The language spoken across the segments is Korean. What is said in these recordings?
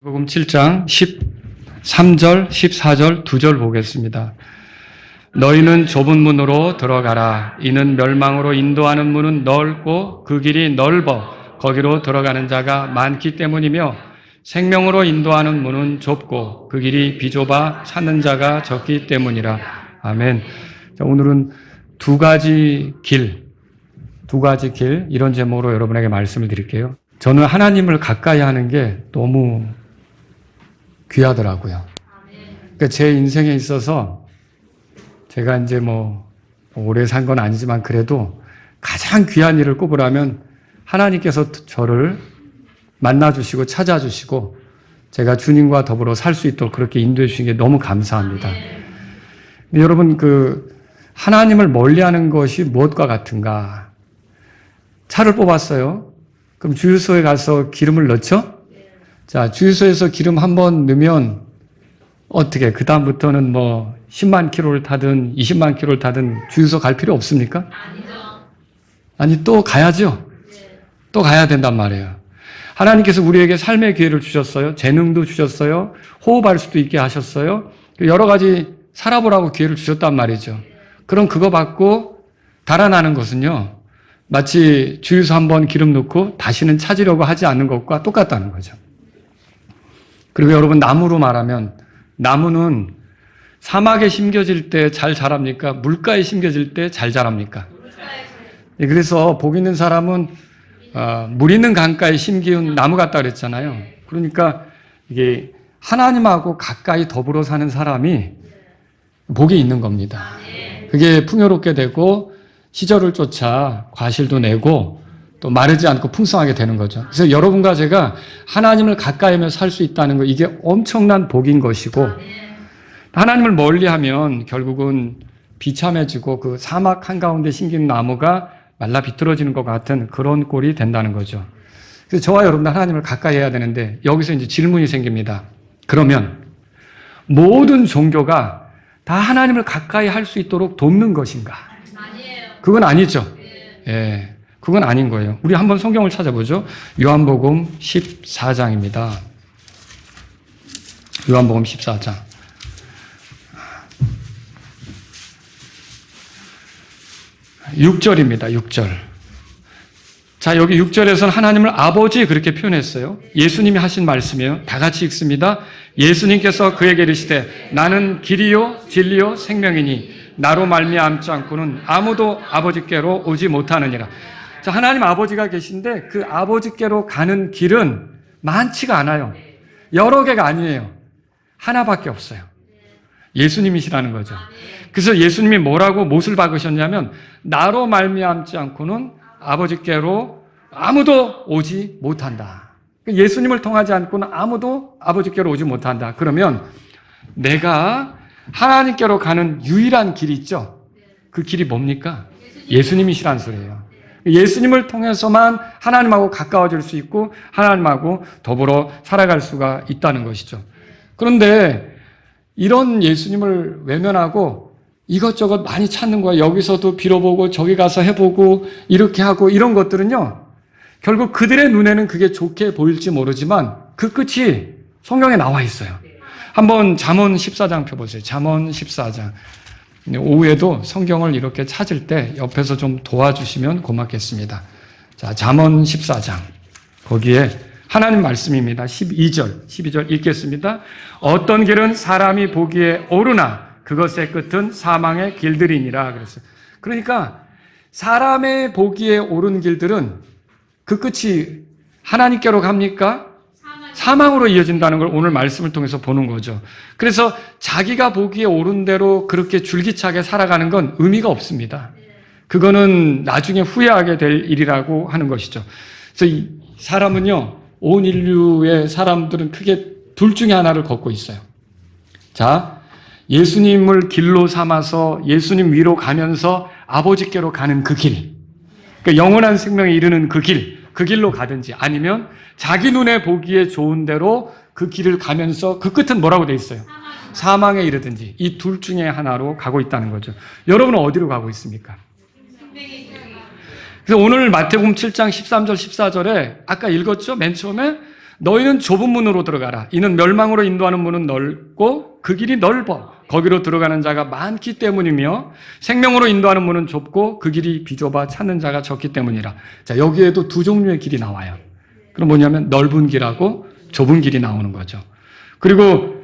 마태복음 7장 13절, 14절, 2절 보겠습니다. 너희는 좁은 문으로 들어가라. 이는 멸망으로 인도하는 문은 넓고 그 길이 넓어 거기로 들어가는 자가 많기 때문이며 생명으로 인도하는 문은 좁고 그 길이 비좁아 찾는 자가 적기 때문이라. 아멘. 자, 오늘은 두 가지 길 이런 제목으로 여러분에게 말씀을 드릴게요. 저는 하나님을 가까이 하는 게 너무 귀하더라고요. 그러니까 제 인생에 있어서 제가 이제 오래 산 건 아니지만 그래도 가장 귀한 일을 꼽으라면 하나님께서 저를 만나주시고 찾아주시고 제가 주님과 더불어 살 수 있도록 그렇게 인도해 주신 게 너무 감사합니다. 근데 여러분, 하나님을 멀리하는 것이 무엇과 같은가? 차를 뽑았어요. 그럼 주유소에 가서 기름을 넣죠? 자, 주유소에서 기름 한번 넣으면 어떻게, 그다음부터는 10만 킬로를 타든 20만 킬로를 타든 주유소 갈 필요 없습니까? 아니, 또 가야죠. 또 가야 된단 말이에요. 하나님께서 우리에게 삶의 기회를 주셨어요. 재능도 주셨어요. 호흡할 수도 있게 하셨어요. 여러 가지 살아보라고 기회를 주셨단 말이죠. 그럼 그거 받고 달아나는 것은요, 마치 주유소 한번 기름 넣고 다시는 찾으려고 하지 않는 것과 똑같다는 거죠. 그리고 여러분, 나무로 말하면 나무는 사막에 심겨질 때 잘 자랍니까? 물가에 심겨질 때 잘 자랍니까? 그래서 복 있는 사람은 물 있는 강가에 심기운 나무 같다 그랬잖아요. 그러니까 이게 하나님하고 가까이 더불어 사는 사람이 복이 있는 겁니다. 그게 풍요롭게 되고 시절을 쫓아 과실도 내고 또 마르지 않고 풍성하게 되는 거죠. 그래서 여러분과 제가 하나님을 가까이 하며 살 수 있다는 거, 이게 엄청난 복인 것이고, 하나님을 멀리하면 결국은 비참해지고 그 사막 한가운데 심긴 나무가 말라 비틀어지는 것 같은 그런 꼴이 된다는 거죠. 그래서 저와 여러분들 하나님을 가까이 해야 되는데 여기서 이제 질문이 생깁니다. 그러면 모든 종교가 다 하나님을 가까이 할 수 있도록 돕는 것인가? 그건 아니죠. 예. 그건 아닌 거예요. 우리 한번 성경을 찾아보죠. 요한복음 14장입니다. 요한복음 14장. 6절입니다. 6절. 자, 여기 6절에서는 하나님을 아버지 그렇게 표현했어요. 예수님이 하신 말씀이에요. 다 같이 읽습니다. 예수님께서 그에게 이르시되 나는 길이요 진리요 생명이니 나로 말미암지 않고는 아무도 아버지께로 오지 못하느니라. 자, 하나님 아버지가 계신데 그 아버지께로 가는 길은 많지가 않아요. 여러 개가 아니에요. 하나밖에 없어요. 예수님이시라는 거죠. 그래서 예수님이 뭐라고 못을 박으셨냐면 나로 말미암지 않고는 아버지께로 아무도 오지 못한다. 예수님을 통하지 않고는 아무도 아버지께로 오지 못한다. 그러면 내가 하나님께로 가는 유일한 길이 있죠. 그 길이 뭡니까? 예수님이시란 소리예요. 예수님을 통해서만 하나님하고 가까워질 수 있고 하나님하고 더불어 살아갈 수가 있다는 것이죠. 그런데 이런 예수님을 외면하고 이것저것 많이 찾는 거야. 여기서도 빌어보고 저기 가서 해보고 이렇게 하고 이런 것들은요, 결국 그들의 눈에는 그게 좋게 보일지 모르지만 그 끝이 성경에 나와 있어요. 한번 잠언 14장 펴보세요. 잠언 14장. 오후에도 성경을 이렇게 찾을 때 옆에서 좀 도와주시면 고맙겠습니다. 자, 잠언 14장. 거기에 하나님 말씀입니다. 12절 읽겠습니다. 어떤 길은 사람이 보기에 옳으나 그것의 끝은 사망의 길들이니라 그랬어요. 그러니까 사람의 보기에 옳은 길들은 그 끝이 하나님께로 갑니까? 사망으로 이어진다는 걸 오늘 말씀을 통해서 보는 거죠. 그래서 자기가 보기에 옳은 대로 그렇게 줄기차게 살아가는 건 의미가 없습니다. 그거는 나중에 후회하게 될 일이라고 하는 것이죠. 그래서 이 사람은요, 온 인류의 사람들은 크게 둘 중에 하나를 걷고 있어요. 자, 예수님을 길로 삼아서 예수님 위로 가면서 아버지께로 가는 그 길, 그러니까 영원한 생명에 이르는 그 길로 가든지, 아니면 자기 눈에 보기에 좋은 대로 그 길을 가면서 그 끝은 뭐라고 돼 있어요? 사망에 이르든지, 이 둘 중에 하나로 가고 있다는 거죠. 여러분은 어디로 가고 있습니까? 그래서 오늘 마태복음 7장 13절 14절에 아까 읽었죠? 맨 처음에 너희는 좁은 문으로 들어가라. 이는 멸망으로 인도하는 문은 넓고 그 길이 넓어 거기로 들어가는 자가 많기 때문이며 생명으로 인도하는 문은 좁고 그 길이 비좁아 찾는 자가 적기 때문이라. 자, 여기에도 두 종류의 길이 나와요. 그럼 뭐냐면 넓은 길하고 좁은 길이 나오는 거죠. 그리고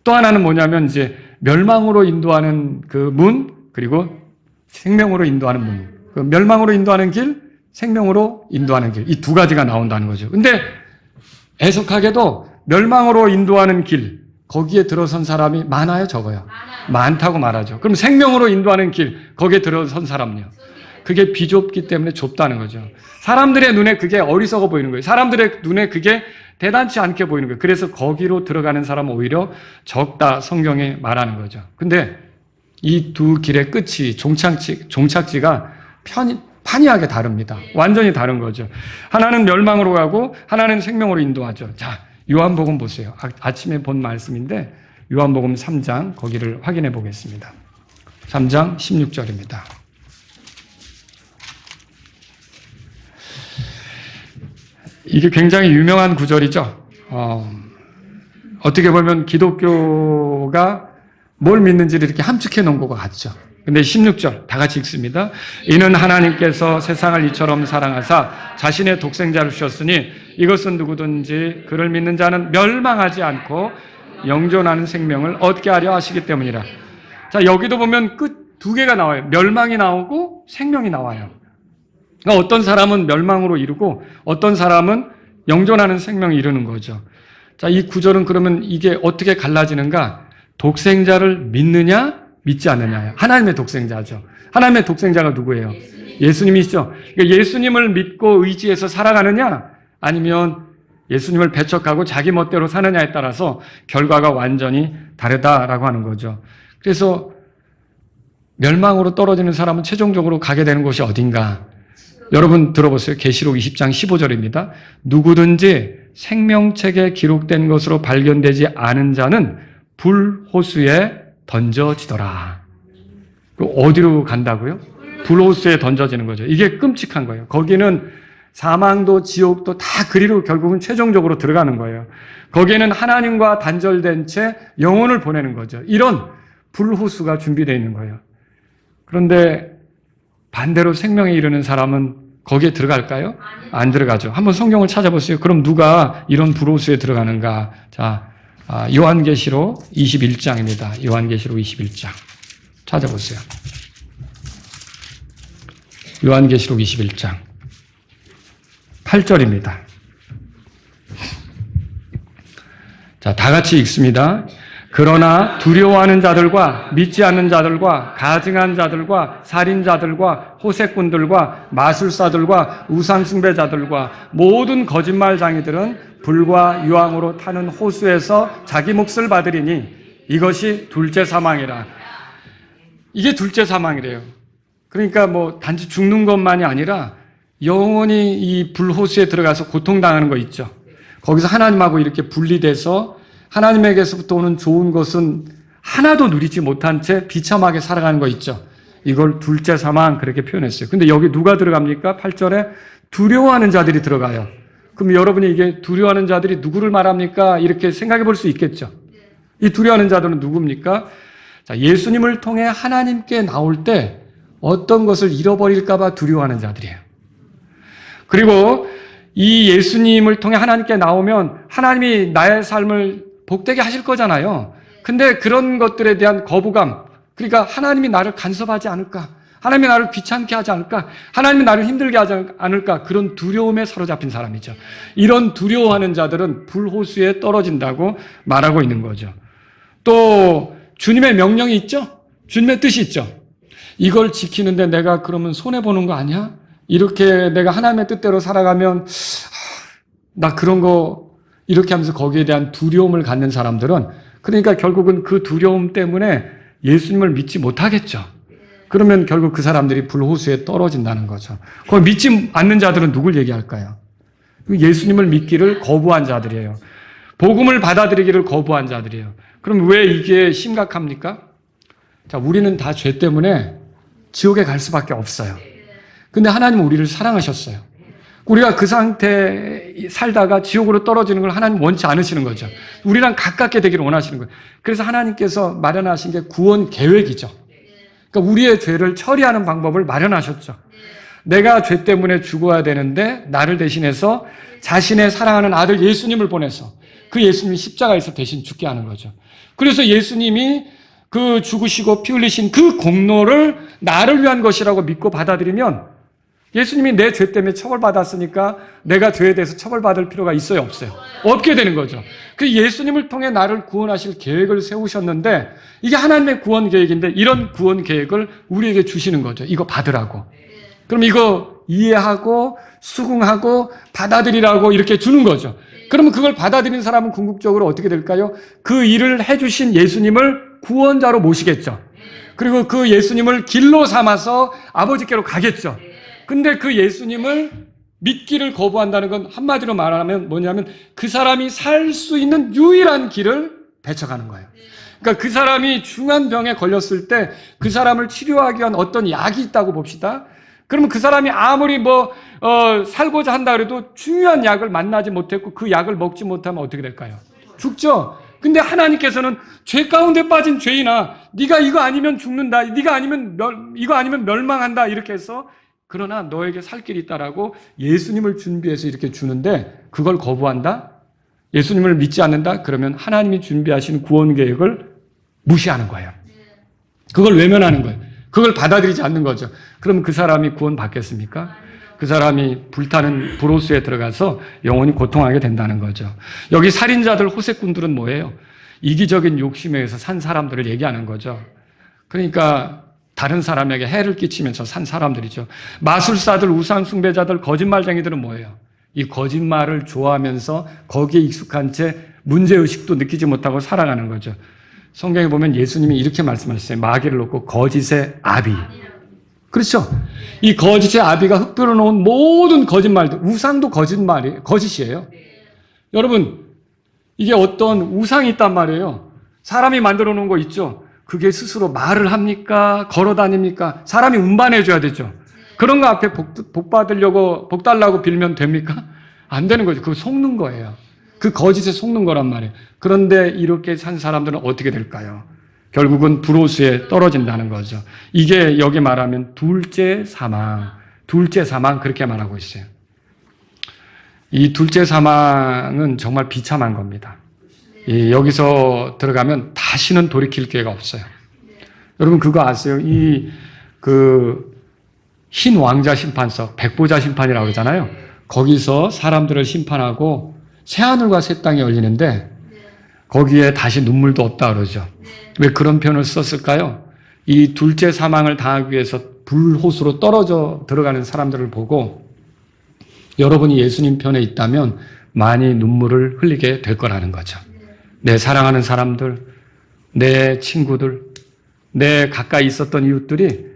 또 하나는 뭐냐면 이제 멸망으로 인도하는 그 문, 그리고 생명으로 인도하는 문. 그 멸망으로 인도하는 길, 생명으로 인도하는 길. 이 두 가지가 나온다는 거죠. 근데 애석하게도 멸망으로 인도하는 길, 거기에 들어선 사람이 많아요, 적어요? 많다고 말하죠. 그럼 생명으로 인도하는 길, 거기에 들어선 사람은요? 그게 비좁기 때문에 좁다는 거죠. 사람들의 눈에 그게 어리석어 보이는 거예요. 사람들의 눈에 그게 대단치 않게 보이는 거예요. 그래서 거기로 들어가는 사람은 오히려 적다, 성경에 말하는 거죠. 근데 이 두 길의 끝이 종착지가 판이하게 다릅니다. 완전히 다른 거죠. 하나는 멸망으로 가고 하나는 생명으로 인도하죠. 자, 요한복음 보세요. 아침에 본 말씀인데 요한복음 3장 거기를 확인해 보겠습니다. 3장 16절입니다. 이게 굉장히 유명한 구절이죠. 어떻게 보면 기독교가 뭘 믿는지를 이렇게 함축해 놓은 것 같죠. 근데 16절 다 같이 읽습니다. 이는 하나님께서 세상을 이처럼 사랑하사 자신의 독생자를 주셨으니 이것은 누구든지 그를 믿는 자는 멸망하지 않고 영존하는 생명을 얻게 하려 하시기 때문이라. 자, 여기도 보면 끝 두 개가 나와요. 멸망이 나오고 생명이 나와요. 그러니까 어떤 사람은 멸망으로 이르고 어떤 사람은 영존하는 생명을 이루는 거죠. 자, 이 구절은 그러면 이게 어떻게 갈라지는가? 독생자를 믿느냐 믿지 않느냐요. 하나님의 독생자죠. 하나님의 독생자가 누구예요? 예수님이시죠. 그러니까 예수님을 믿고 의지해서 살아가느냐 아니면 예수님을 배척하고 자기 멋대로 사느냐에 따라서 결과가 완전히 다르다라고 하는 거죠. 그래서 멸망으로 떨어지는 사람은 최종적으로 가게 되는 곳이 어딘가? 여러분 들어보세요. 계시록 20장 15절입니다. 누구든지 생명책에 기록된 것으로 발견되지 않은 자는 불호수에 던져지더라. 어디로 간다고요? 불호수에 던져지는 거죠. 이게 끔찍한 거예요. 거기는 사망도 지옥도 다 그리로 결국은 최종적으로 들어가는 거예요. 거기에는 하나님과 단절된 채 영혼을 보내는 거죠. 이런 불호수가 준비되어 있는 거예요. 그런데 반대로 생명에 이르는 사람은 거기에 들어갈까요? 안 들어가죠. 한번 성경을 찾아보세요. 그럼 누가 이런 불호수에 들어가는가? 자, 요한계시록 21장입니다. 요한계시록 21장. 찾아보세요. 요한계시록 21장. 8절입니다. 자, 다 같이 읽습니다. 그러나 두려워하는 자들과 믿지 않는 자들과 가증한 자들과 살인자들과 호색꾼들과 마술사들과 우상숭배자들과 모든 거짓말장이들은 불과 유황으로 타는 호수에서 자기 몫을 받으리니 이것이 둘째 사망이라. 이게 둘째 사망이래요. 그러니까 뭐 단지 죽는 것만이 아니라 영원히 이 불호수에 들어가서 고통당하는 거 있죠. 거기서 하나님하고 이렇게 분리돼서 하나님에게서부터 오는 좋은 것은 하나도 누리지 못한 채 비참하게 살아가는 거 있죠. 이걸 둘째 사망 그렇게 표현했어요. 근데 여기 누가 들어갑니까? 8절에 두려워하는 자들이 들어가요. 그럼 여러분이 이게 두려워하는 자들이 누구를 말합니까? 이렇게 생각해 볼 수 있겠죠. 이 두려워하는 자들은 누굽니까? 자, 예수님을 통해 하나님께 나올 때 어떤 것을 잃어버릴까 봐 두려워하는 자들이에요. 그리고 이 예수님을 통해 하나님께 나오면 하나님이 나의 삶을 복되게 하실 거잖아요. 근데 그런 것들에 대한 거부감, 그러니까 하나님이 나를 간섭하지 않을까? 하나님이 나를 귀찮게 하지 않을까? 하나님이 나를 힘들게 하지 않을까? 그런 두려움에 사로잡힌 사람이죠. 이런 두려워하는 자들은 불호수에 떨어진다고 말하고 있는 거죠. 또 주님의 명령이 있죠? 주님의 뜻이 있죠? 이걸 지키는데 내가 그러면 손해보는 거 아니야? 이렇게 내가 하나님의 뜻대로 살아가면 나 그런 거 이렇게 하면서 거기에 대한 두려움을 갖는 사람들은 그러니까 결국은 그 두려움 때문에 예수님을 믿지 못하겠죠. 그러면 결국 그 사람들이 불호수에 떨어진다는 거죠. 그럼 믿지 않는 자들은 누굴 얘기할까요? 예수님을 믿기를 거부한 자들이에요. 복음을 받아들이기를 거부한 자들이에요. 그럼 왜 이게 심각합니까? 자, 우리는 다 죄 때문에 지옥에 갈 수밖에 없어요. 근데 하나님은 우리를 사랑하셨어요. 우리가 그 상태에 살다가 지옥으로 떨어지는 걸 하나님 원치 않으시는 거죠. 우리랑 가깝게 되기를 원하시는 거예요. 그래서 하나님께서 마련하신 게 구원 계획이죠. 그러니까 우리의 죄를 처리하는 방법을 마련하셨죠. 내가 죄 때문에 죽어야 되는데 나를 대신해서 자신의 사랑하는 아들 예수님을 보내서 그 예수님이 십자가에서 대신 죽게 하는 거죠. 그래서 예수님이 그 죽으시고 피 흘리신 그 공로를 나를 위한 것이라고 믿고 받아들이면 예수님이 내 죄 때문에 처벌받았으니까 내가 죄에 대해서 처벌받을 필요가 있어요, 없어요? 없게 되는 거죠. 그 예수님을 통해 나를 구원하실 계획을 세우셨는데 이게 하나님의 구원 계획인데 이런 구원 계획을 우리에게 주시는 거죠. 이거 받으라고. 그럼 이거 이해하고 수긍하고 받아들이라고 이렇게 주는 거죠. 그러면 그걸 받아들인 사람은 궁극적으로 어떻게 될까요? 그 일을 해주신 예수님을 구원자로 모시겠죠. 그리고 그 예수님을 길로 삼아서 아버지께로 가겠죠. 근데 그 예수님을 믿기를 거부한다는 건 한마디로 말하면 뭐냐면 그 사람이 살 수 있는 유일한 길을 배척하는 거예요. 그러니까 그 사람이 중한 병에 걸렸을 때 그 사람을 치료하기 위한 어떤 약이 있다고 봅시다. 그러면 그 사람이 아무리 살고자 한다 그래도 중요한 약을 만나지 못했고 그 약을 먹지 못하면 어떻게 될까요? 죽죠. 근데 하나님께서는 죄 가운데 빠진 죄인아, 네가 이거 아니면 죽는다. 네가 아니면 이거 아니면 멸망한다. 이렇게 해서 그러나 너에게 살 길이 있다라고 예수님을 준비해서 이렇게 주는데 그걸 거부한다? 예수님을 믿지 않는다? 그러면 하나님이 준비하신 구원 계획을 무시하는 거예요. 그걸 외면하는 거예요. 그걸 받아들이지 않는 거죠. 그럼 그 사람이 구원 받겠습니까? 그 사람이 불타는 불호수에 들어가서 영원히 고통하게 된다는 거죠. 여기 살인자들, 호색꾼들은 뭐예요? 이기적인 욕심에 의해서 산 사람들을 얘기하는 거죠. 그러니까 다른 사람에게 해를 끼치면서 산 사람들이죠. 마술사들, 우상 숭배자들, 거짓말쟁이들은 뭐예요? 이 거짓말을 좋아하면서 거기에 익숙한 채 문제의식도 느끼지 못하고 살아가는 거죠. 성경에 보면 예수님이 이렇게 말씀하셨어요. 마귀를 놓고 거짓의 아비. 그렇죠? 이 거짓의 아비가 흙비로 놓은 모든 거짓말들, 우상도 거짓이에요. 여러분, 이게 어떤 우상이 있단 말이에요. 사람이 만들어 놓은 거 있죠? 그게 스스로 말을 합니까? 걸어 다닙니까? 사람이 운반해줘야 되죠. 그런 거 앞에 복 받으려고, 복 달라고 빌면 됩니까? 안 되는 거죠. 그거 속는 거예요. 그 거짓에 속는 거란 말이에요. 그런데 이렇게 산 사람들은 어떻게 될까요? 결국은 불호수에 떨어진다는 거죠. 이게 여기 말하면 둘째 사망 그렇게 말하고 있어요. 이 둘째 사망은 정말 비참한 겁니다. 여기서 들어가면 다시는 돌이킬 기회가 없어요. 여러분 그거 아세요? 흰 왕자 심판석, 백보자 심판이라고 그러잖아요. 거기서 사람들을 심판하고 새하늘과 새 땅이 열리는데 거기에 다시 눈물도 없다 그러죠. 왜 그런 표현을 썼을까요? 이 둘째 사망을 당하기 위해서 불호수로 떨어져 들어가는 사람들을 보고 여러분이 예수님 편에 있다면 많이 눈물을 흘리게 될 거라는 거죠. 내 사랑하는 사람들, 내 친구들, 내 가까이 있었던 이웃들이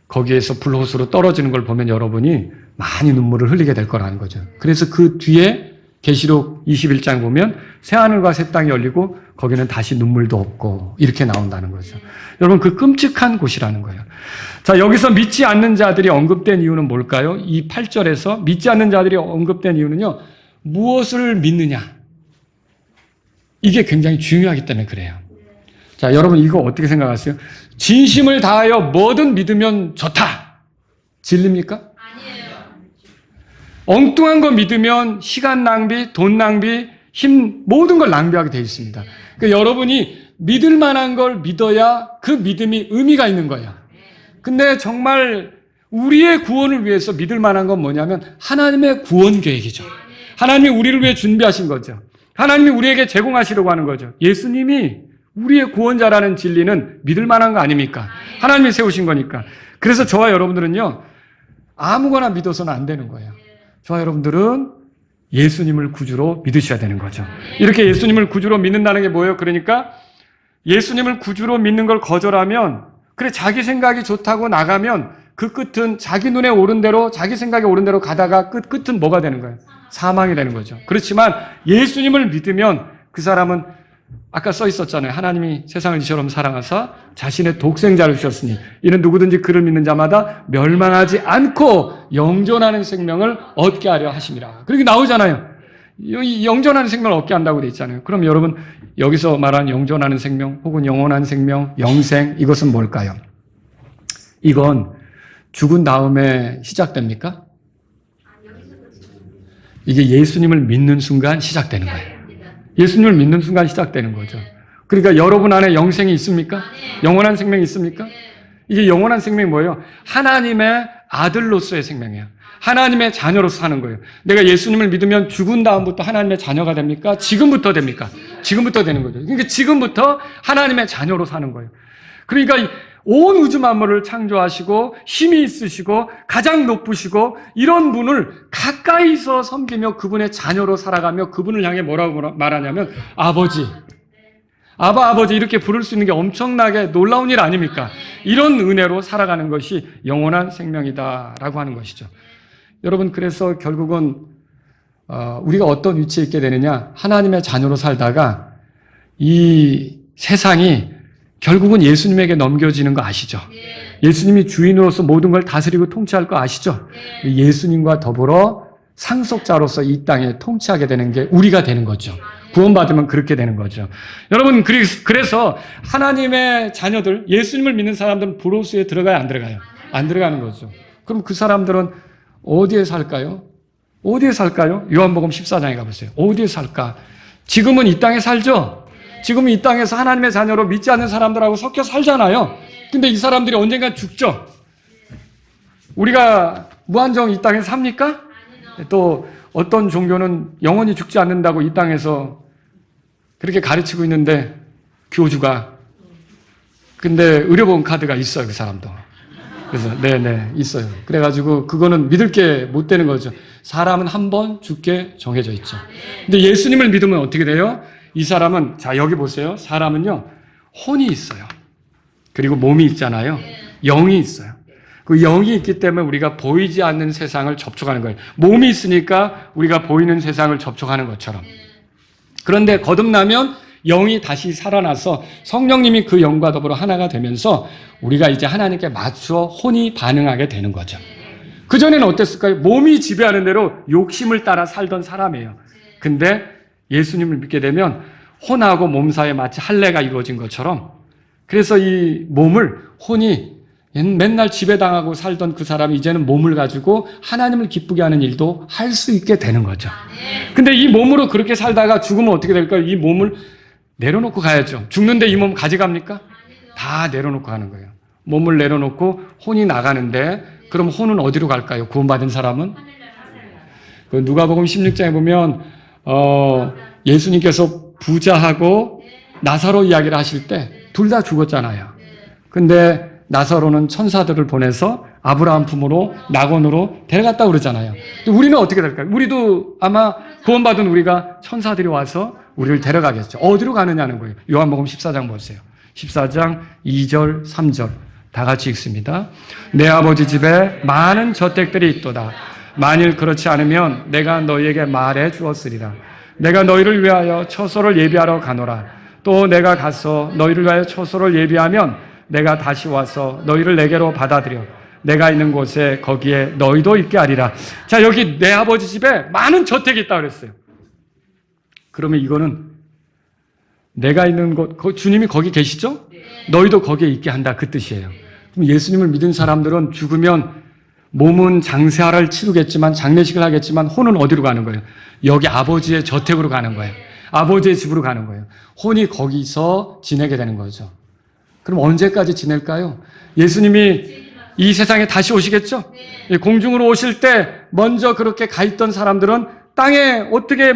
거기에서 불호수로 떨어지는 걸 보면 여러분이 많이 눈물을 흘리게 될 거라는 거죠. 그래서 그 뒤에 계시록 21장 보면 새하늘과 새 땅이 열리고 거기는 다시 눈물도 없고 이렇게 나온다는 거죠. 여러분 그 끔찍한 곳이라는 거예요. 자, 여기서 믿지 않는 자들이 언급된 이유는 뭘까요? 이 8절에서 믿지 않는 자들이 언급된 이유는요. 무엇을 믿느냐? 이게 굉장히 중요하기 때문에 그래요. 자, 여러분 이거 어떻게 생각하세요? 진심을 다하여 뭐든 믿으면 좋다. 진리입니까? 엉뚱한 거 믿으면 시간 낭비, 돈 낭비, 힘, 모든 걸 낭비하게 되어 있습니다. 그러니까 여러분이 믿을 만한 걸 믿어야 그 믿음이 의미가 있는 거예요. 근데 정말 우리의 구원을 위해서 믿을 만한 건 뭐냐면 하나님의 구원 계획이죠. 하나님이 우리를 위해 준비하신 거죠. 하나님이 우리에게 제공하시려고 하는 거죠. 예수님이 우리의 구원자라는 진리는 믿을 만한 거 아닙니까? 하나님이 세우신 거니까. 그래서 저와 여러분들은요, 아무거나 믿어서는 안 되는 거예요. 저와 여러분들은 예수님을 구주로 믿으셔야 되는 거죠. 이렇게 예수님을 구주로 믿는다는 게 뭐예요? 그러니까 예수님을 구주로 믿는 걸 거절하면 그래 자기 생각이 좋다고 나가면 그 끝은 자기 눈에 오른 대로 자기 생각에 오른 대로 가다가 끝은 뭐가 되는 거예요? 사망이 되는 거죠. 그렇지만 예수님을 믿으면 그 사람은 아까 써 있었잖아요. 하나님이 세상을 이처럼 사랑하사 자신의 독생자를 주셨으니 이는 누구든지 그를 믿는 자마다 멸망하지 않고 영존하는 생명을 얻게 하려 하심이라. 그렇게 나오잖아요. 영존하는 생명을 얻게 한다고 돼 있잖아요. 그럼 여러분 여기서 말하는 영존하는 생명 혹은 영원한 생명, 영생 이것은 뭘까요? 이건 죽은 다음에 시작됩니까? 이게 예수님을 믿는 순간 시작되는 거예요. 예수님을 믿는 순간 시작되는 거죠. 그러니까 여러분 안에 영생이 있습니까? 영원한 생명이 있습니까? 이게 영원한 생명이 뭐예요? 하나님의 아들로서의 생명이에요. 하나님의 자녀로서 사는 거예요. 내가 예수님을 믿으면 죽은 다음부터 하나님의 자녀가 됩니까? 지금부터 됩니까? 지금부터 되는 거죠. 그러니까 지금부터 하나님의 자녀로 사는 거예요. 그러니까 온 우주 만물을 창조하시고 힘이 있으시고 가장 높으시고 이런 분을 가까이서 섬기며 그분의 자녀로 살아가며 그분을 향해 뭐라고 말하냐면 아버지, 아버지 이렇게 부를 수 있는 게 엄청나게 놀라운 일 아닙니까? 이런 은혜로 살아가는 것이 영원한 생명이다라고 하는 것이죠. 여러분 그래서 결국은 우리가 어떤 위치에 있게 되느냐, 하나님의 자녀로 살다가 이 세상이 결국은 예수님에게 넘겨지는 거 아시죠? 예수님이 주인으로서 모든 걸 다스리고 통치할 거 아시죠? 예수님과 더불어 상속자로서 이 땅에 통치하게 되는 게 우리가 되는 거죠. 구원받으면 그렇게 되는 거죠. 여러분 그래서 하나님의 자녀들, 예수님을 믿는 사람들은 부로스에 들어가요? 안 들어가요? 안 들어가는 거죠. 그럼 그 사람들은 어디에 살까요? 어디에 살까요? 요한복음 14장에 가보세요. 어디에 살까? 지금은 이 땅에 살죠? 지금 이 땅에서 하나님의 자녀로 믿지 않는 사람들하고 섞여 살잖아요. 근데 이 사람들이 언젠가 죽죠. 우리가 무한정 이 땅에 삽니까? 또 어떤 종교는 영원히 죽지 않는다고 이 땅에서 그렇게 가르치고 있는데 교주가 근데 의료보험 카드가 있어요. 그 사람도. 그래서 네네 있어요. 그래가지고 그거는 믿을 게 못 되는 거죠. 사람은 한 번 죽게 정해져 있죠. 근데 예수님을 믿으면 어떻게 돼요? 이 사람은 자 여기 보세요. 사람은요 혼이 있어요. 그리고 몸이 있잖아요. 영이 있어요. 그 영이 있기 때문에 우리가 보이지 않는 세상을 접촉하는 거예요. 몸이 있으니까 우리가 보이는 세상을 접촉하는 것처럼. 그런데 거듭나면 영이 다시 살아나서 성령님이 그 영과 더불어 하나가 되면서 우리가 이제 하나님께 맞추어 혼이 반응하게 되는 거죠. 그전에는 어땠을까요? 몸이 지배하는 대로 욕심을 따라 살던 사람이에요. 근데 예수님을 믿게 되면 혼하고 몸 사이에 마치 할례가 이루어진 것처럼 그래서 이 몸을 혼이 맨날 지배당하고 살던 그 사람이 이제는 몸을 가지고 하나님을 기쁘게 하는 일도 할 수 있게 되는 거죠. 근데 이 몸으로 그렇게 살다가 죽으면 어떻게 될까요? 이 몸을 내려놓고 가야죠. 죽는데 이 몸 가져갑니까? 다 내려놓고 가는 거예요. 몸을 내려놓고 혼이 나가는데 그럼 혼은 어디로 갈까요? 구원받은 사람은? 그 누가복음 16장에 보면 예수님께서 부자하고 나사로 이야기를 하실 때 둘 다 죽었잖아요. 근데 나사로는 천사들을 보내서 아브라함 품으로 낙원으로 데려갔다고 그러잖아요. 우리는 어떻게 될까요? 우리도 아마 구원받은 우리가 천사들이 와서 우리를 데려가겠죠. 어디로 가느냐는 거예요. 요한복음 14장 보세요. 14장 2절 3절 다 같이 읽습니다. 내 아버지 집에 많은 저택들이 있도다. 만일 그렇지 않으면 내가 너희에게 말해 주었으리라. 내가 너희를 위하여 처소를 예비하러 가노라. 또 내가 가서 너희를 위하여 처소를 예비하면 내가 다시 와서 너희를 내게로 받아들여 내가 있는 곳에 거기에 너희도 있게 하리라. 자, 여기 내 아버지 집에 많은 저택이 있다고 그랬어요. 그러면 이거는 내가 있는 곳, 주님이 거기 계시죠? 너희도 거기에 있게 한다 그 뜻이에요. 그럼 예수님을 믿은 사람들은 죽으면 몸은 장사를 치르겠지만 장례식을 하겠지만 혼은 어디로 가는 거예요? 여기 아버지의 저택으로 가는 거예요. 아버지의 집으로 가는 거예요. 혼이 거기서 지내게 되는 거죠. 그럼 언제까지 지낼까요? 예수님이 이 세상에 다시 오시겠죠? 공중으로 오실 때 먼저 그렇게 가 있던 사람들은 땅에 어떻게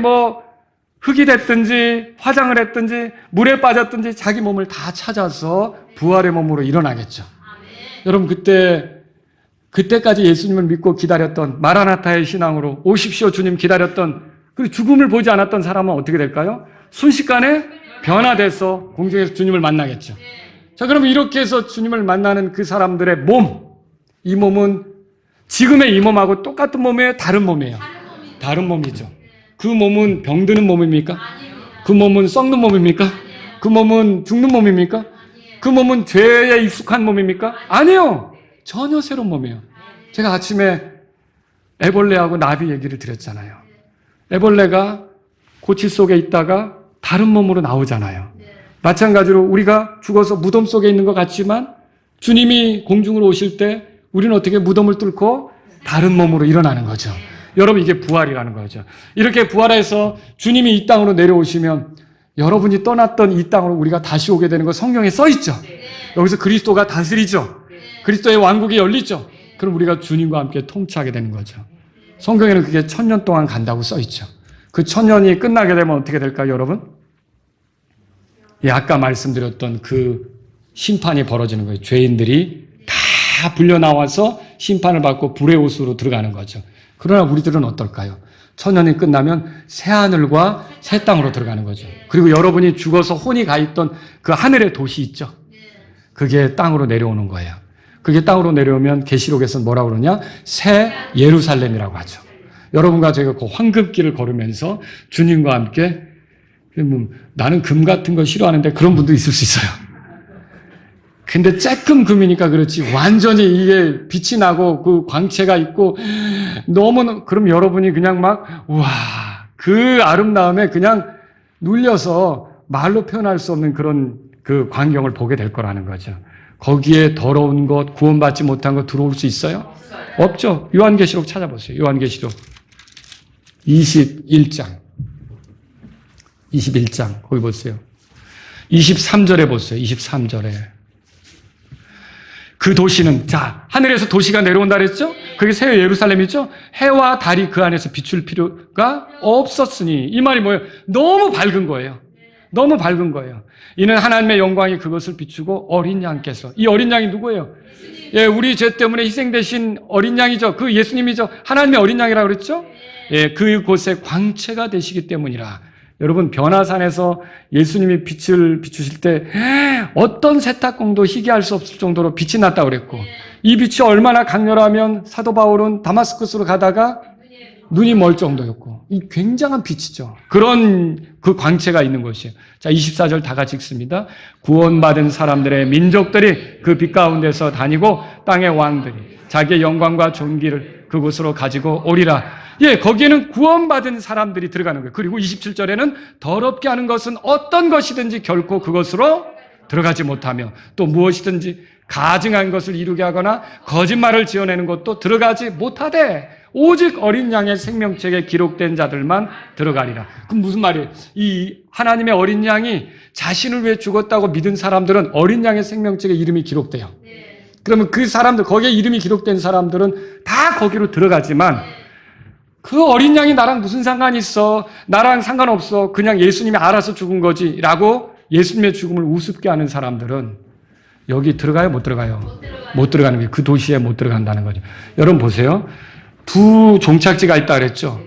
흙이 됐든지 화장을 했든지 물에 빠졌든지 자기 몸을 다 찾아서 부활의 몸으로 일어나겠죠. 여러분 그때까지 예수님을 믿고 기다렸던 마라나타의 신앙으로 오십시오 주님 기다렸던 그 죽음을 보지 않았던 사람은 어떻게 될까요? 순식간에 변화돼서 공중에서 주님을 만나겠죠. 자, 그러면 이렇게 해서 주님을 만나는 그 사람들의 몸, 이 몸은 지금의 이 몸하고 똑같은 몸이에요? 다른 몸이에요? 다른 몸이죠. 그 몸은 병드는 몸입니까? 그 몸은 썩는 몸입니까? 그 몸은 죽는 몸입니까? 그 몸은 죄에 익숙한 몸입니까? 아니요. 전혀 새로운 몸이에요. 제가 아침에 애벌레하고 나비 얘기를 드렸잖아요. 애벌레가 고치 속에 있다가 다른 몸으로 나오잖아요. 마찬가지로 우리가 죽어서 무덤 속에 있는 것 같지만 주님이 공중으로 오실 때 우리는 어떻게 무덤을 뚫고 다른 몸으로 일어나는 거죠. 여러분, 이게 부활이라는 거죠. 이렇게 부활해서 주님이 이 땅으로 내려오시면 여러분이 떠났던 이 땅으로 우리가 다시 오게 되는 거 성경에 써 있죠. 여기서 그리스도가 다스리죠. 그리스도의 왕국이 열리죠. 그럼 우리가 주님과 함께 통치하게 되는 거죠. 성경에는 그게 1000년 동안 간다고 써 있죠. 그 1000년이 끝나게 되면 어떻게 될까요, 여러분? 예, 아까 말씀드렸던 그 심판이 벌어지는 거예요. 죄인들이 다 불려 나와서 심판을 받고 불의 옷으로 들어가는 거죠. 그러나 우리들은 어떨까요? 1000년이 끝나면 새 하늘과 새 땅으로 들어가는 거죠. 그리고 여러분이 죽어서 혼이 가 있던 그 하늘의 도시 있죠. 그게 땅으로 내려오는 거예요. 그게 땅으로 내려오면 계시록에서는 뭐라고 그러냐? 새 예루살렘이라고 하죠. 여러분과 제가 그 황금길을 걸으면서 주님과 함께, 나는 금 같은 거 싫어하는데 그런 분도 있을 수 있어요. 근데 쬐끔 금이니까 그렇지 완전히 이게 빛이 나고 그 광채가 있고 너무, 그럼 여러분이 그냥 막 우와, 그 아름다움에 그냥 눌려서 말로 표현할 수 없는 그런 그 광경을 보게 될 거라는 거죠. 거기에 더러운 것, 구원받지 못한 것 들어올 수 있어요? 없죠. 요한계시록 찾아보세요. 요한계시록 21장 거기 보세요. 23절에 보세요. 23절에 그 도시는, 자, 하늘에서 도시가 내려온다 그랬죠? 그게 새 예루살렘이죠? 해와 달이 그 안에서 비출 필요가 없었으니, 이 말이 뭐예요? 너무 밝은 거예요. 너무 밝은 거예요. 이는 하나님의 영광이 그것을 비추고 어린 양께서, 이 어린 양이 누구예요? 예, 우리 죄 때문에 희생되신 어린 양이죠. 그 예수님이죠. 하나님의 어린 양이라고 그랬죠? 예, 그곳에 광채가 되시기 때문이라. 여러분, 변화산에서 예수님이 빛을 비추실 때 어떤 세탁공도 희귀할 수 없을 정도로 빛이 났다고 그랬고, 이 빛이 얼마나 강렬하면 사도 바울은 다마스쿠스로 가다가 눈이 멀 정도였고, 이 굉장한 빛이죠. 그런 그 광채가 있는 것이에요. 자, 24절 다 같이 읽습니다. 구원받은 사람들의 민족들이 그 빛 가운데서 다니고 땅의 왕들이 자기의 영광과 존귀를 그곳으로 가지고 오리라. 예, 거기에는 구원받은 사람들이 들어가는 거예요. 그리고 27절에는 더럽게 하는 것은 어떤 것이든지 결코 그것으로 들어가지 못하며, 또 무엇이든지 가증한 것을 이루게 하거나 거짓말을 지어내는 것도 들어가지 못하되 오직 어린 양의 생명책에 기록된 자들만 들어가리라. 그럼 무슨 말이에요? 이 하나님의 어린 양이 자신을 위해 죽었다고 믿은 사람들은 어린 양의 생명책에 이름이 기록돼요. 그러면 그 사람들, 거기에 이름이 기록된 사람들은 다 거기로 들어가지만, 그 어린 양이 나랑 무슨 상관이 있어? 나랑 상관없어. 그냥 예수님이 알아서 죽은 거지. 라고 예수님의 죽음을 우습게 하는 사람들은 여기 들어가요? 못 들어가요? 못 들어가는 거예요. 그 도시에 못 들어간다는 거죠. 여러분 보세요. 두 종착지가 있다 그랬죠?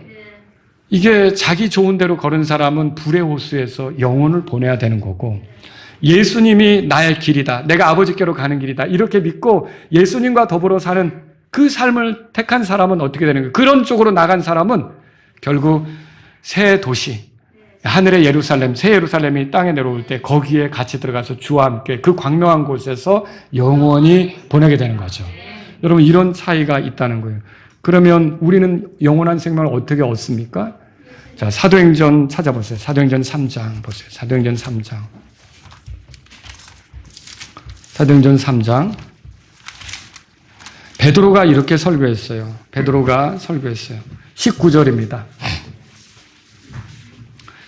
이게 자기 좋은 대로 걸은 사람은 불의 호수에서 영혼을 보내야 되는 거고, 예수님이 나의 길이다, 내가 아버지께로 가는 길이다, 이렇게 믿고 예수님과 더불어 사는 그 삶을 택한 사람은 어떻게 되는 거예요? 그런 쪽으로 나간 사람은 결국 새 도시, 하늘의 예루살렘, 새 예루살렘이 땅에 내려올 때 거기에 같이 들어가서 주와 함께 그 광명한 곳에서 영원히 보내게 되는 거죠. 여러분, 이런 차이가 있다는 거예요. 그러면 우리는 영원한 생명을 어떻게 얻습니까? 자, 사도행전 찾아보세요. 사도행전 3장 보세요. 사도행전 3장. 사도행전 3장. 베드로가 이렇게 설교했어요. 19절입니다.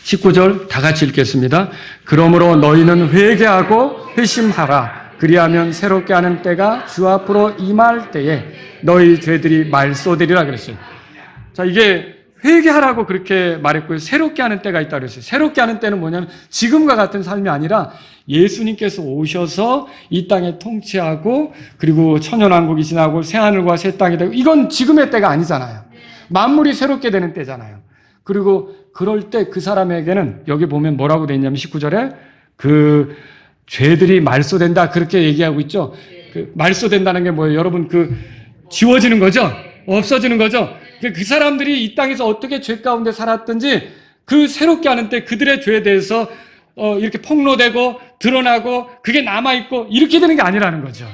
19절 다 같이 읽겠습니다. 그러므로 너희는 회개하고 회심하라. 그리하면 새롭게 하는 때가 주 앞으로 임할 때에 너희 죄들이 말소되리라 그랬어요. 자, 이게 회개하라고 그렇게 말했고요. 새롭게 하는 때가 있다고 그랬어요. 새롭게 하는 때는 뭐냐면 지금과 같은 삶이 아니라 예수님께서 오셔서 이 땅에 통치하고, 그리고 천연왕국이 지나고 새하늘과 새 땅이 되고, 이건 지금의 때가 아니잖아요. 만물이 새롭게 되는 때잖아요. 그리고 그럴 때 그 사람에게는 여기 보면 뭐라고 되어 있냐면 19절에 그 죄들이 말소된다 그렇게 얘기하고 있죠. 그 말소된다는 게 뭐예요? 여러분, 그 지워지는 거죠? 없어지는 거죠? 그 사람들이 이 땅에서 어떻게 죄 가운데 살았든지 그 새롭게 하는 때 그들의 죄에 대해서 이렇게 폭로되고 드러나고 그게 남아있고 이렇게 되는 게 아니라는 거죠.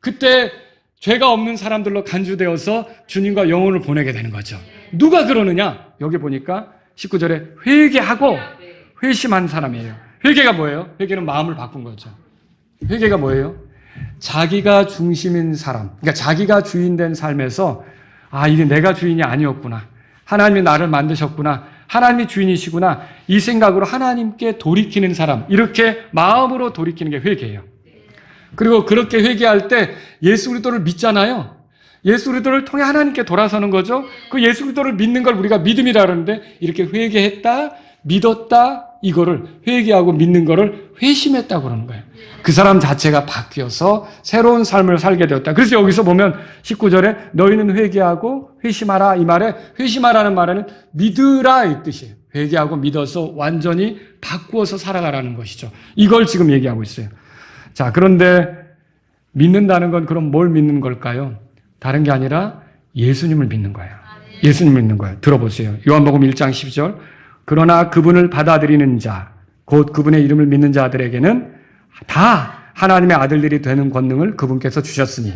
그때 죄가 없는 사람들로 간주되어서 주님과 영혼을 보내게 되는 거죠. 누가 그러느냐? 여기 보니까 19절에 회개하고 회심한 사람이에요. 회개가 뭐예요? 회개는 마음을 바꾼 거죠. 회개가 뭐예요? 자기가 중심인 사람, 그러니까 자기가 주인된 삶에서 이게 내가 주인이 아니었구나. 하나님이 나를 만드셨구나. 하나님이 주인이시구나. 이 생각으로 하나님께 돌이키는 사람, 이렇게 마음으로 돌이키는 게 회개예요. 그리고 그렇게 회개할 때 예수 그리스도를 믿잖아요. 예수 그리스도를 통해 하나님께 돌아서는 거죠. 그 예수 그리스도를 믿는 걸 우리가 믿음이라 그러는데 이렇게 회개했다, 믿었다, 이거를 회개하고 믿는 거를 회심했다고 그러는 거예요. 그 사람 자체가 바뀌어서 새로운 삶을 살게 되었다. 그래서 여기서 보면 19절에 너희는 회개하고 회심하라, 이 말에 회심하라는 말에는 믿으라 이 뜻이에요. 회개하고 믿어서 완전히 바꾸어서 살아가라는 것이죠. 이걸 지금 얘기하고 있어요. 자, 그런데 믿는다는 건 그럼 뭘 믿는 걸까요? 다른 게 아니라 예수님을 믿는 거예요. 예수님을 믿는 거예요. 들어보세요. 요한복음 1장 12절. 그러나 그분을 받아들이는 자, 곧 그분의 이름을 믿는 자들에게는 다 하나님의 아들들이 되는 권능을 그분께서 주셨으니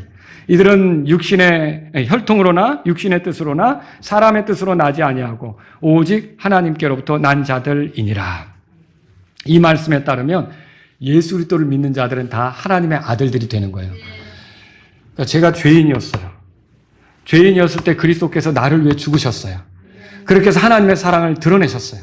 이들은 육신의 혈통으로나 육신의 뜻으로나 사람의 뜻으로 나지 아니하고 오직 하나님께로부터 난 자들이니라. 이 말씀에 따르면 예수 그리스도를 믿는 자들은 다 하나님의 아들들이 되는 거예요. 그러니까 제가 죄인이었어요. 죄인이었을 때 그리스도께서 나를 위해 죽으셨어요. 그렇게 해서 하나님의 사랑을 드러내셨어요.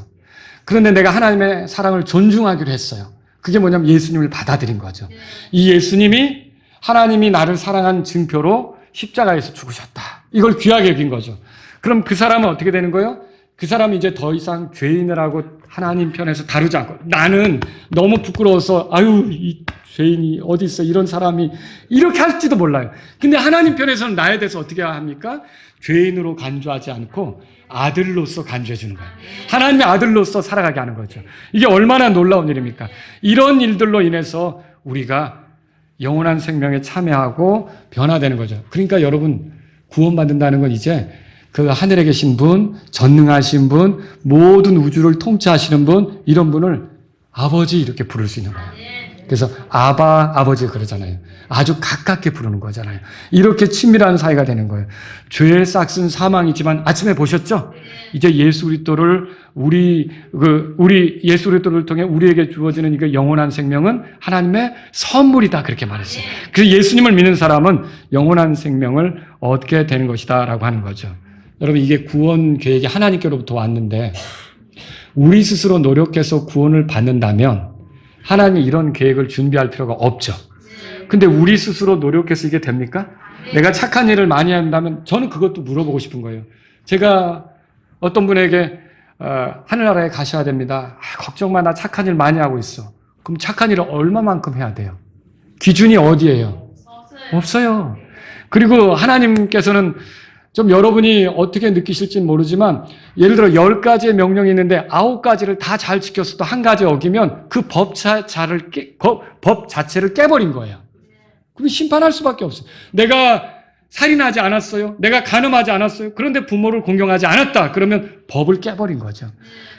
그런데 내가 하나님의 사랑을 존중하기로 했어요. 그게 뭐냐면 예수님을 받아들인 거죠. 이 예수님이 하나님이 나를 사랑한 증표로 십자가에서 죽으셨다. 이걸 귀하게 여긴 거죠. 그럼 그 사람은 어떻게 되는 거예요? 그 사람이 이제 더 이상 죄인이라고 하나님 편에서 다루지 않고 나는 너무 부끄러워서 이 죄인이 어디 있어 이런 사람이 이렇게 할지도 몰라요. 근데 하나님 편에서는 나에 대해서 어떻게 합니까? 죄인으로 간주하지 않고 아들로서 간주해 주는 거예요. 하나님의 아들로서 살아가게 하는 거죠. 이게 얼마나 놀라운 일입니까? 이런 일들로 인해서 우리가 영원한 생명에 참여하고 변화되는 거죠. 그러니까 여러분 구원받는다는 건 이제 그 하늘에 계신 분, 전능하신 분, 모든 우주를 통치하시는 분, 이런 분을 아버지 이렇게 부를 수 있는 거예요. 그래서 아버지 그러잖아요. 아주 가깝게 부르는 거잖아요. 이렇게 친밀한 사이가 되는 거예요. 죄의 싹은 사망이지만 아침에 보셨죠? 이제 예수 그리스도를 우리 예수 그리스도를 통해 우리에게 주어지는 이 영원한 생명은 하나님의 선물이다 그렇게 말했어요. 그래서 예수님을 믿는 사람은 영원한 생명을 얻게 되는 것이다라고 하는 거죠. 여러분 이게 구원 계획이 하나님께로부터 왔는데 우리 스스로 노력해서 구원을 받는다면 하나님이 이런 계획을 준비할 필요가 없죠. 근데 우리 스스로 노력해서 이게 됩니까? 내가 착한 일을 많이 한다면 저는 그것도 물어보고 싶은 거예요. 제가 어떤 분에게 하늘나라에 가셔야 됩니다. 걱정 마, 나 착한 일 많이 하고 있어. 그럼 착한 일을 얼마만큼 해야 돼요? 기준이 어디예요? 없어요. 그리고 하나님께서는 좀 여러분이 어떻게 느끼실지는 모르지만 예를 들어 10가지의 명령이 있는데 9가지를 다 잘 지켰어도 한 가지 어기면 그 법 자체를 깨버린 거예요. 그럼 심판할 수밖에 없어요. 내가 살인하지 않았어요. 내가 간음하지 않았어요. 그런데 부모를 공경하지 않았다. 그러면 법을 깨버린 거죠.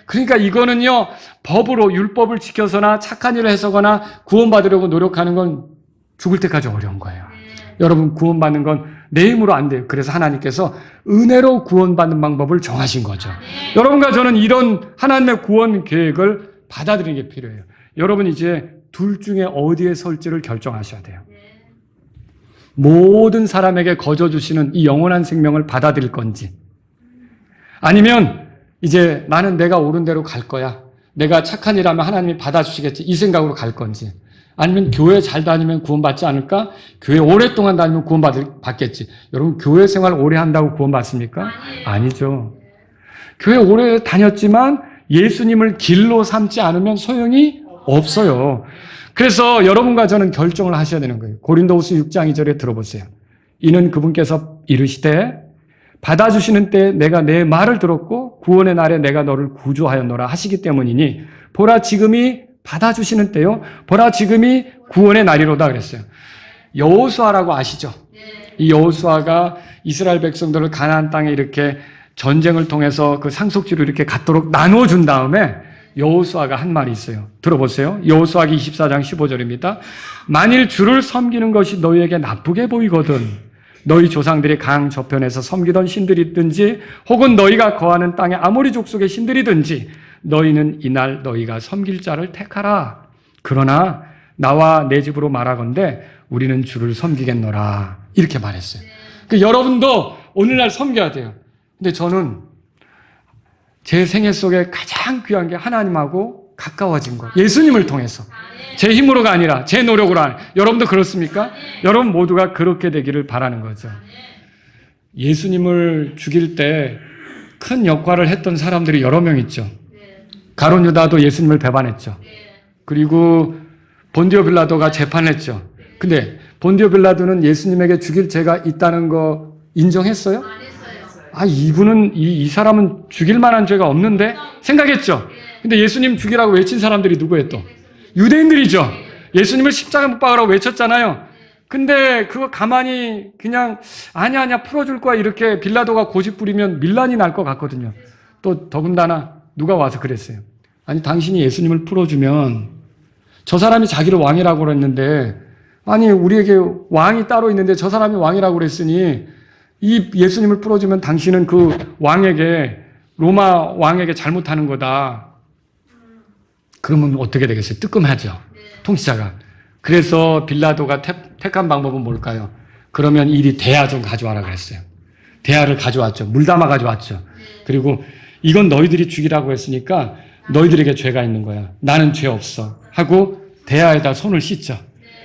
그러니까 이거는요. 법으로 율법을 지켜서나 착한 일을 해서거나 구원받으려고 노력하는 건 죽을 때까지 어려운 거예요. 여러분 구원받는 건 내 힘으로 안 돼요. 그래서 하나님께서 은혜로 구원받는 방법을 정하신 거죠. 여러분과 저는 이런 하나님의 구원 계획을 받아들이는 게 필요해요. 여러분 이제 둘 중에 어디에 설지를 결정하셔야 돼요. 모든 사람에게 거저 주시는 이 영원한 생명을 받아들일 건지 아니면 이제 나는 내가 옳은 대로 갈 거야. 내가 착한 일하면 하나님이 받아주시겠지. 이 생각으로 갈 건지 아니면 교회 잘 다니면 구원받지 않을까? 교회 오랫동안 다니면 구원받겠지. 여러분 교회 생활 오래 한다고 구원받습니까? 아니죠. 교회 오래 다녔지만 예수님을 길로 삼지 않으면 소용이 없어요. 그래서 여러분과 저는 결정을 하셔야 되는 거예요. 고린도후서 6장 2절에 들어보세요. 이는 그분께서 이르시되 받아주시는 때에 내가 내 말을 들었고 구원의 날에 내가 너를 구주하였노라 하시기 때문이니 보라 지금이 받아주시는 때요. 보라 지금이 구원의 날이로다 그랬어요. 여호수아라고 아시죠? 이 여호수아가 이스라엘 백성들을 가나안 땅에 이렇게 전쟁을 통해서 그 상속지로 이렇게 갖도록 나눠준 다음에 여호수아가 한 말이 있어요. 들어보세요. 여호수아기 24장 15절입니다. 만일 주를 섬기는 것이 너희에게 나쁘게 보이거든 너희 조상들이 강 저편에서 섬기던 신들이든지 혹은 너희가 거하는 땅의 아모리 족속의 신들이든지 너희는 이날 너희가 섬길 자를 택하라. 그러나 나와 내 집으로 말하건대 우리는 주를 섬기겠노라. 이렇게 말했어요. 그러니까 여러분도 오늘날 섬겨야 돼요. 근데 저는 제 생애 속에 가장 귀한 게 하나님하고 가까워진 거. 예수님을 통해서. 제 힘으로가 아니라 제 노력으로 아니라. 여러분도 그렇습니까? 여러분 모두가 그렇게 되기를 바라는 거죠. 예수님을 죽일 때 큰 역할을 했던 사람들이 여러 명 있죠. 가룟 유다도 예수님을 배반했죠. 그리고 본디오 빌라도가 재판했죠. 근데 본디오 빌라도는 예수님에게 죽일 죄가 있다는 거 인정했어요? 이분은 이 사람은 죽일 만한 죄가 없는데 생각했죠. 근데 예수님 죽이라고 외친 사람들이 누구예요 또? 유대인들이죠. 예수님을 십자가에 못 박으라고 외쳤잖아요. 근데 그거 가만히 그냥 아니야 풀어줄 거야 이렇게 빌라도가 고집 부리면 밀란이 날 것 같거든요. 또 더군다나 누가 와서 그랬어요. 아니 당신이 예수님을 풀어주면 저 사람이 자기를 왕이라고 그랬는데 아니 우리에게 왕이 따로 있는데 저 사람이 왕이라고 그랬으니 이 예수님을 풀어주면 당신은 그 왕에게 로마 왕에게 잘못하는 거다. 그러면 어떻게 되겠어요? 뜨끔하죠. 통치자가. 그래서 빌라도가 택한 방법은 뭘까요? 그러면 이리 대야 좀 가져와라 그랬어요. 대야를 가져왔죠. 물 담아 가져왔죠. 그리고 이건 너희들이 죽이라고 했으니까 너희들에게 죄가 있는 거야. 나는 죄 없어. 하고 대야에다 손을 씻죠.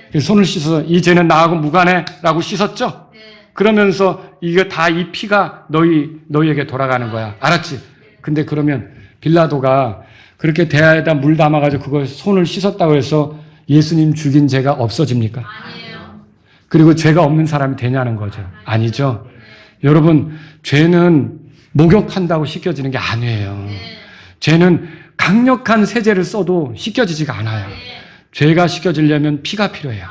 그래서 손을 씻어서 이 죄는 나하고 무관해라고 씻었죠. 그러면서 이거 다 이 피가 너희에게 돌아가는 거야. 알았지? 근데 그러면 빌라도가 그렇게 대야에다 물 담아가지고 그걸 손을 씻었다고 해서 예수님 죽인 죄가 없어집니까? 아니에요. 그리고 죄가 없는 사람이 되냐는 거죠. 아니죠. 여러분, 죄는 목욕한다고 씻겨지는 게 아니에요. 죄는 강력한 세제를 써도 씻겨지지가 않아요. 죄가 씻겨지려면 피가 필요해요.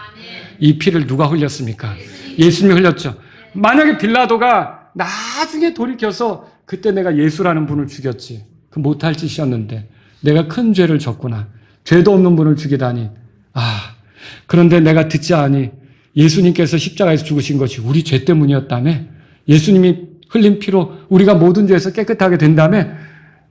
이 피를 누가 흘렸습니까? 예수님이 흘렸죠. 만약에 빌라도가 나중에 돌이켜서 그때 내가 예수라는 분을 죽였지. 그 못할 짓이었는데 내가 큰 죄를 졌구나. 죄도 없는 분을 죽이다니. 그런데 내가 듣지 않으니 예수님께서 십자가에서 죽으신 것이 우리 죄 때문이었다며 예수님이 흘린 피로 우리가 모든 죄에서 깨끗하게 된다며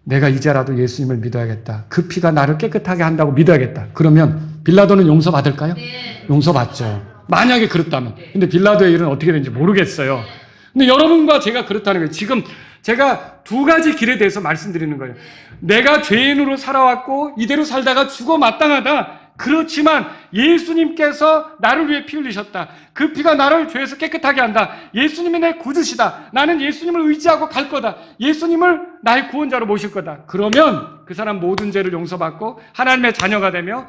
내가 이제라도 예수님을 믿어야겠다. 그 피가 나를 깨끗하게 한다고 믿어야겠다. 그러면 빌라도는 용서받을까요? 네. 용서받죠. 만약에 그렇다면. 근데 빌라도의 일은 어떻게 되는지 모르겠어요. 근데 여러분과 제가 그렇다는 거예요. 지금 제가 두 가지 길에 대해서 말씀드리는 거예요. 내가 죄인으로 살아왔고 이대로 살다가 죽어 마땅하다. 그렇지만 예수님께서 나를 위해 피 흘리셨다. 그 피가 나를 죄에서 깨끗하게 한다. 예수님이 내 구주시다. 나는 예수님을 의지하고 갈 거다. 예수님을 나의 구원자로 모실 거다. 그러면 그 사람 모든 죄를 용서받고 하나님의 자녀가 되며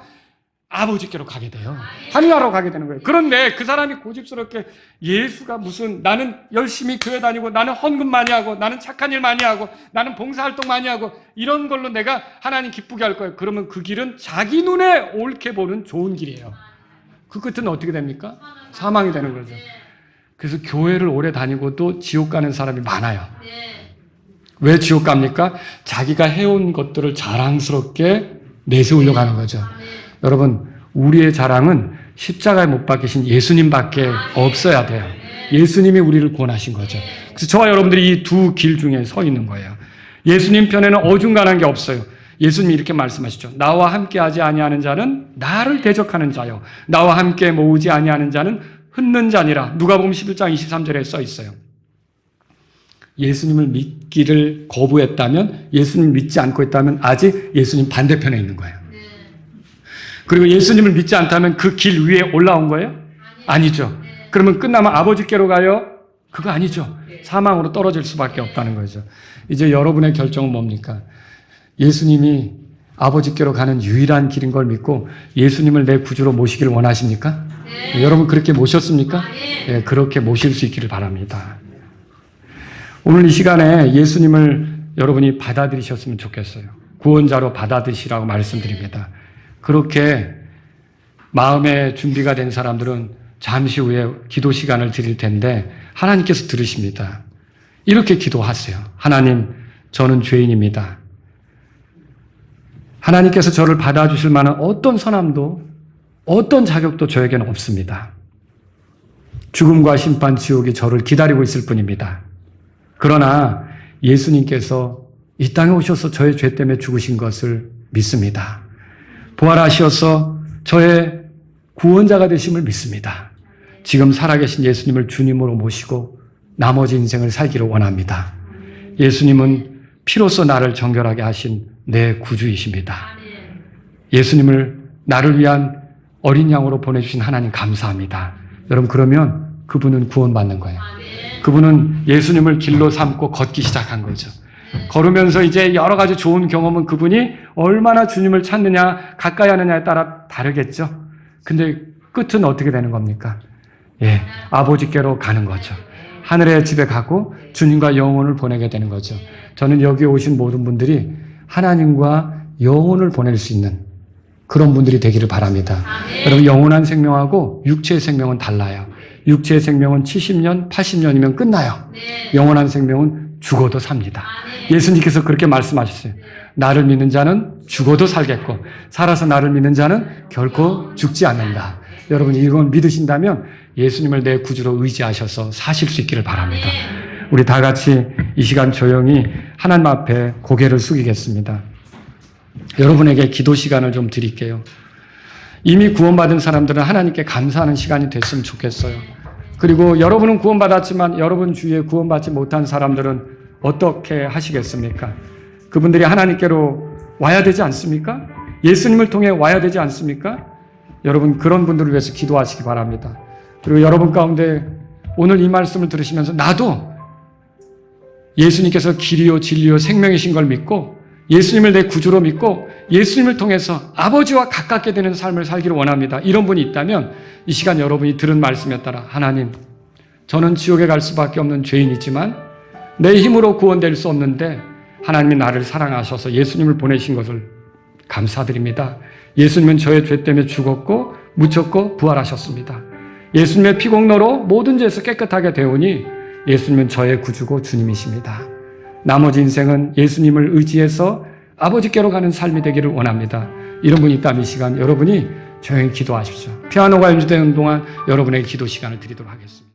아버지께로 가게 돼요. 하늘나라로 가게 되는 거예요. 그런데 그 사람이 고집스럽게 예수가 무슨 나는 열심히 교회 다니고 나는 헌금 많이 하고 나는 착한 일 많이 하고 나는 봉사활동 많이 하고 이런 걸로 내가 하나님 기쁘게 할 거예요. 그러면 그 길은 자기 눈에 옳게 보는 좋은 길이에요. 그 끝은 어떻게 됩니까? 사망이 되는 거죠. 그래서 교회를 오래 다니고도 지옥 가는 사람이 많아요. 왜 지옥 갑니까? 자기가 해온 것들을 자랑스럽게 내세우려고 하는 거죠. 여러분, 우리의 자랑은 십자가에 못 박히신 예수님밖에 없어야 돼요. 예수님이 우리를 구원하신 거죠. 그래서 저와 여러분들이 이 두 길 중에 서 있는 거예요. 예수님 편에는 어중간한 게 없어요. 예수님이 이렇게 말씀하시죠. 나와 함께하지 아니하는 자는 나를 대적하는 자요. 나와 함께 모으지 아니하는 자는 흩는 자니라. 누가복음 11장 23절에 써 있어요. 예수님을 믿기를 거부했다면, 예수님 믿지 않고 있다면 아직 예수님 반대편에 있는 거예요. 그리고 예수님을 믿지 않다면 그 길 위에 올라온 거예요? 아니죠. 그러면 끝나면 아버지께로 가요? 그거 아니죠. 사망으로 떨어질 수밖에 없다는 거죠. 이제 여러분의 결정은 뭡니까? 예수님이 아버지께로 가는 유일한 길인 걸 믿고 예수님을 내 구주로 모시기를 원하십니까? 네. 여러분 그렇게 모셨습니까? 네, 그렇게 모실 수 있기를 바랍니다. 오늘 이 시간에 예수님을 여러분이 받아들이셨으면 좋겠어요. 구원자로 받아들이시라고 말씀드립니다. 그렇게 마음의 준비가 된 사람들은 잠시 후에 기도 시간을 드릴 텐데 하나님께서 들으십니다. 이렇게 기도하세요. 하나님, 저는 죄인입니다. 하나님께서 저를 받아주실 만한 어떤 선함도 어떤 자격도 저에게는 없습니다. 죽음과 심판, 지옥이 저를 기다리고 있을 뿐입니다. 그러나 예수님께서 이 땅에 오셔서 저의 죄 때문에 죽으신 것을 믿습니다. 부활하셔서 저의 구원자가 되심을 믿습니다. 지금 살아계신 예수님을 주님으로 모시고 나머지 인생을 살기를 원합니다. 예수님은 피로써 나를 정결하게 하신 내 구주이십니다. 예수님을 나를 위한 어린 양으로 보내주신 하나님 감사합니다. 여러분, 그러면 그분은 구원받는 거예요. 그분은 예수님을 길로 삼고 걷기 시작한 거죠. 걸으면서 이제 여러 가지 좋은 경험은 그분이 얼마나 주님을 찾느냐, 가까이 하느냐에 따라 다르겠죠. 근데 끝은 어떻게 되는 겁니까? 아버지께로 가는 거죠. 하늘의 집에 가고 주님과 영혼을 보내게 되는 거죠. 저는 여기 오신 모든 분들이 하나님과 영혼을 보낼 수 있는 그런 분들이 되기를 바랍니다. 여러분, 영원한 생명하고 육체의 생명은 달라요. 육체의 생명은 70년, 80년이면 끝나요. 영원한 생명은 죽어도 삽니다. 예수님께서 그렇게 말씀하셨어요. 나를 믿는 자는 죽어도 살겠고 살아서 나를 믿는 자는 결코 죽지 않는다. 여러분, 이걸 믿으신다면 예수님을 내 구주로 의지하셔서 사실 수 있기를 바랍니다. 우리 다 같이 이 시간 조용히 하나님 앞에 고개를 숙이겠습니다. 여러분에게 기도 시간을 좀 드릴게요. 이미 구원받은 사람들은 하나님께 감사하는 시간이 됐으면 좋겠어요. 그리고 여러분은 구원받았지만 여러분 주위에 구원받지 못한 사람들은 어떻게 하시겠습니까? 그분들이 하나님께로 와야 되지 않습니까? 예수님을 통해 와야 되지 않습니까? 여러분, 그런 분들을 위해서 기도하시기 바랍니다. 그리고 여러분 가운데 오늘 이 말씀을 들으시면서 나도 예수님께서 길이요 진리요 생명이신 걸 믿고 예수님을 내 구주로 믿고 예수님을 통해서 아버지와 가깝게 되는 삶을 살기를 원합니다. 이런 분이 있다면 이 시간 여러분이 들은 말씀에 따라 하나님, 저는 지옥에 갈 수밖에 없는 죄인이지만 내 힘으로 구원될 수 없는데 하나님이 나를 사랑하셔서 예수님을 보내신 것을 감사드립니다. 예수님은 저의 죄 때문에 죽었고 묻혔고 부활하셨습니다. 예수님의 피공로로 모든 죄에서 깨끗하게 되오니 예수님은 저의 구주고 주님이십니다. 나머지 인생은 예수님을 의지해서 아버지께로 가는 삶이 되기를 원합니다. 이런 분이 있다면 이 시간 여러분이 조용히 기도하십시오. 피아노가 연주되는 동안 여러분에게 기도 시간을 드리도록 하겠습니다.